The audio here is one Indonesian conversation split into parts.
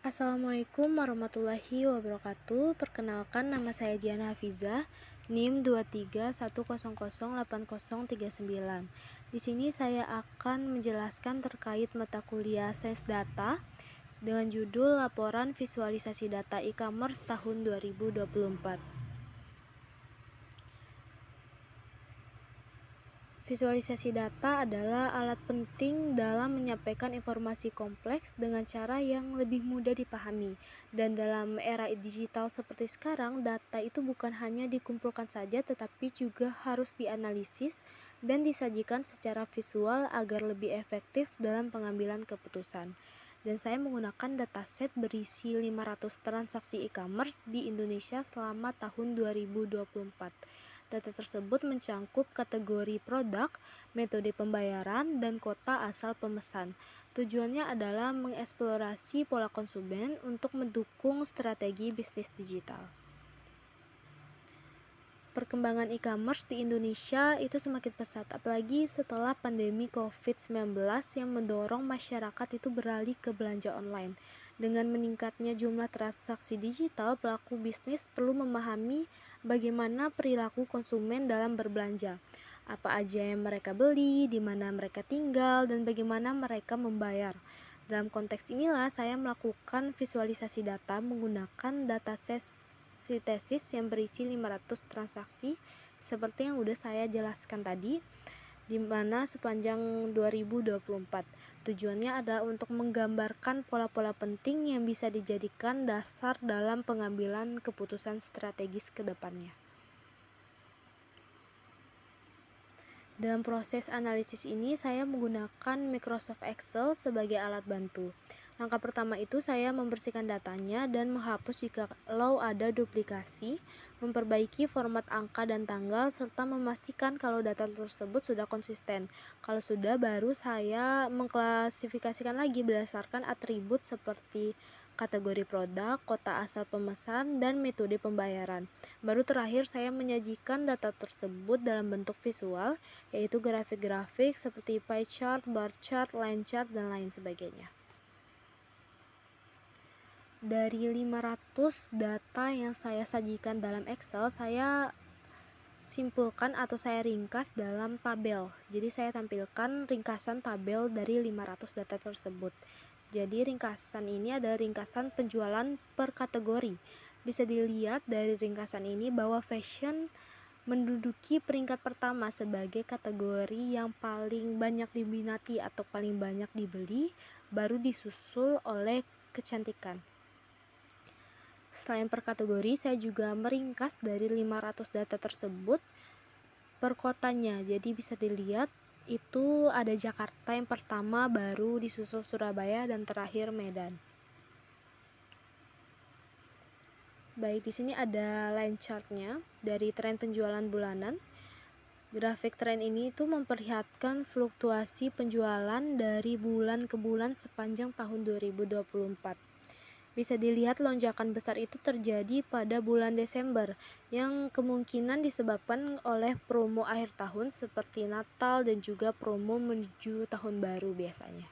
Assalamualaikum warahmatullahi wabarakatuh. Perkenalkan, nama saya Jiana Hafizah, NIM 2310080039. Di sini saya akan menjelaskan terkait mata kuliah Sains Data dengan judul Laporan Visualisasi Data E-commerce tahun 2024. Visualisasi data adalah alat penting dalam menyampaikan informasi kompleks dengan cara yang lebih mudah dipahami. Dan dalam era digital seperti sekarang, data itu bukan hanya dikumpulkan saja, tetapi juga harus dianalisis dan disajikan secara visual agar lebih efektif dalam pengambilan keputusan. Dan saya menggunakan dataset berisi 500 transaksi e-commerce di Indonesia selama tahun 2024. Data tersebut mencangkup kategori produk, metode pembayaran, dan kota asal pemesan. Tujuannya adalah mengeksplorasi pola konsumen untuk mendukung strategi bisnis digital. Perkembangan e-commerce di Indonesia itu semakin pesat, apalagi setelah pandemi COVID-19 yang mendorong masyarakat itu beralih ke belanja online. Dengan meningkatnya jumlah transaksi digital, pelaku bisnis perlu memahami bagaimana perilaku konsumen dalam berbelanja, apa aja yang mereka beli, di mana mereka tinggal, dan bagaimana mereka membayar. Dalam konteks inilah saya melakukan visualisasi data menggunakan dataset sintesis yang berisi 500 transaksi seperti yang udah saya jelaskan tadi, di mana sepanjang 2024. Tujuannya adalah untuk menggambarkan pola-pola penting yang bisa dijadikan dasar dalam pengambilan keputusan strategis ke depannya. Dalam proses analisis ini, saya menggunakan Microsoft Excel sebagai alat bantu. Langkah pertama itu saya membersihkan datanya dan menghapus jikalau ada duplikasi, memperbaiki format angka dan tanggal, serta memastikan kalau data tersebut sudah konsisten. Kalau sudah, baru saya mengklasifikasikan lagi berdasarkan atribut seperti kategori produk, kota asal pemesan, dan metode pembayaran. Baru terakhir saya menyajikan data tersebut dalam bentuk visual, yaitu grafik-grafik seperti pie chart, bar chart, line chart, dan lain sebagainya. Dari 500 data yang saya sajikan dalam Excel, saya simpulkan atau saya ringkas dalam tabel. Jadi saya tampilkan ringkasan tabel dari 500 data tersebut. Jadi ringkasan ini adalah ringkasan penjualan per kategori. Bisa dilihat dari ringkasan ini bahwa fashion menduduki peringkat pertama sebagai kategori yang paling banyak diminati atau paling banyak dibeli, baru disusul oleh kecantikan. Selain per kategori, saya juga meringkas dari 500 data tersebut per kotanya. Jadi bisa dilihat itu ada Jakarta yang pertama, baru disusul Surabaya, dan terakhir Medan. Baik, di sini ada line chartnya dari tren penjualan bulanan. Grafik tren ini itu memperlihatkan fluktuasi penjualan dari bulan ke bulan sepanjang tahun 2024. Bisa dilihat lonjakan besar itu terjadi pada bulan Desember, yang kemungkinan disebabkan oleh promo akhir tahun seperti Natal dan juga promo menuju tahun baru biasanya.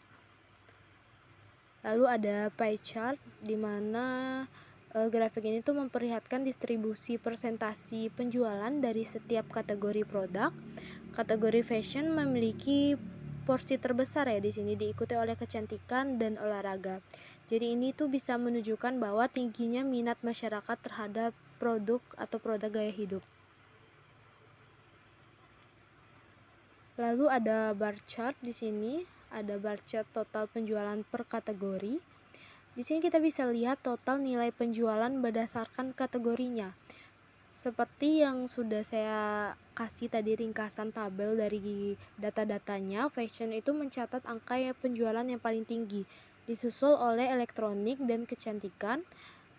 Lalu ada pie chart di mana grafik ini tuh memperlihatkan distribusi persentasi penjualan dari setiap kategori produk. Kategori fashion memiliki porsi terbesar ya di sini, diikuti oleh kecantikan dan olahraga. Jadi ini tuh bisa menunjukkan bahwa tingginya minat masyarakat terhadap produk atau produk gaya hidup. Lalu ada bar chart di sini, ada bar chart total penjualan per kategori. Di sini kita bisa lihat total nilai penjualan berdasarkan kategorinya. Seperti yang sudah saya kasih tadi ringkasan tabel dari data-datanya, fashion itu mencatat angka penjualan yang paling tinggi, disusul oleh elektronik dan kecantikan.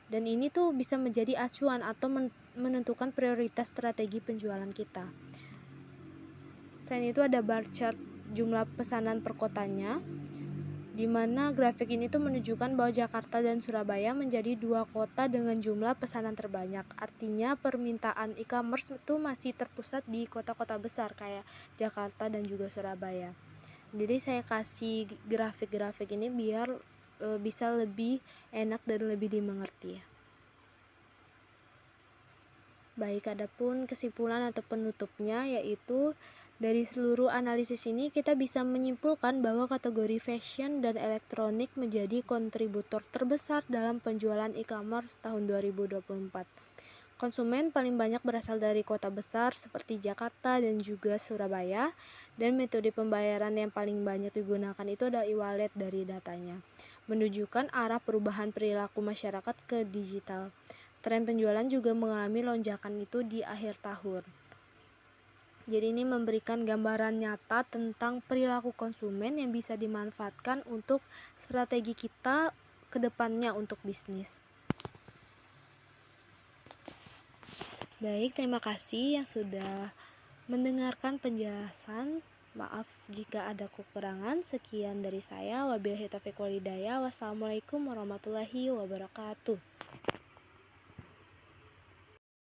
Dan ini tuh bisa menjadi acuan atau menentukan prioritas strategi penjualan kita. Selain itu ada bar chart jumlah pesanan per kotanya, di mana grafik ini tuh menunjukkan bahwa Jakarta dan Surabaya menjadi dua kota dengan jumlah pesanan terbanyak. Artinya permintaan e-commerce itu masih terpusat di kota-kota besar kayak Jakarta dan juga Surabaya. Jadi saya kasih grafik-grafik ini biar bisa lebih enak dan lebih dimengerti ya. Baik, adapun kesimpulan atau penutupnya yaitu dari seluruh analisis ini kita bisa menyimpulkan bahwa kategori fashion dan elektronik menjadi kontributor terbesar dalam penjualan e-commerce tahun 2024. Konsumen paling banyak berasal dari kota besar seperti Jakarta dan juga Surabaya, dan metode pembayaran yang paling banyak digunakan itu adalah e-wallet dari datanya, menunjukkan arah perubahan perilaku masyarakat ke digital. Tren penjualan juga mengalami lonjakan itu di akhir tahun. Jadi ini memberikan gambaran nyata tentang perilaku konsumen yang bisa dimanfaatkan untuk strategi kita ke depannya untuk bisnis. Baik, terima kasih yang sudah mendengarkan penjelasan. Maaf jika ada kekurangan. Sekian dari saya. Wabillahi taufiq walhidayah. Wassalamualaikum warahmatullahi wabarakatuh.